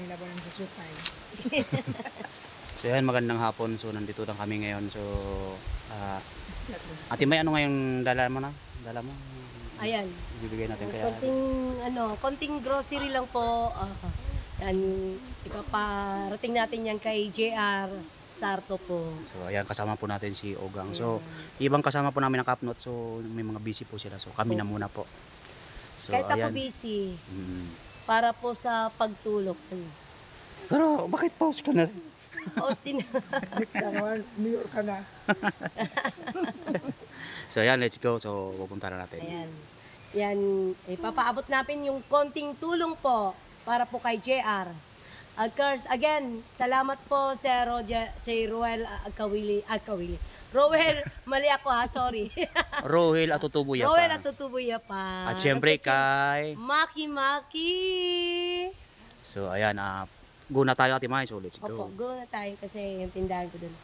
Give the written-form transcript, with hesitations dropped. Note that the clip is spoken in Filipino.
nila po sa showtime. So yan, magandang hapon. So nandito lang kami ngayon. So Ate May, ano ngayong dala mo na? Dala mo? Ayan. Ibibigay natin kaya. Konting grocery lang po. Yan, ipaparating natin yan kay JR Sarto po. So ayan, kasama po natin si Ogang. So ibang kasama po namin ang Kapnot. So may mga busy po sila. So kami na muna po. So Kahit ako ayan. busy. Para po sa pagtulog. Pero bakit pause ka na rin? Austin. New York ka na. So ayan, let's go. So pupunta na natin. Ayan. Yan, ipapaabot natin yung konting tulong po para po kay JR. Of course, again, salamat po si Roel Agkawili. Roel, mali ako ha, sorry. Rohel at Tutubuya Roel pa. at Tutubuya pa. At syempre kay... Maki. So ayan, go na tayo Ate May. So let's Opo, go. go na tayo kasi yung tindahan ko dun.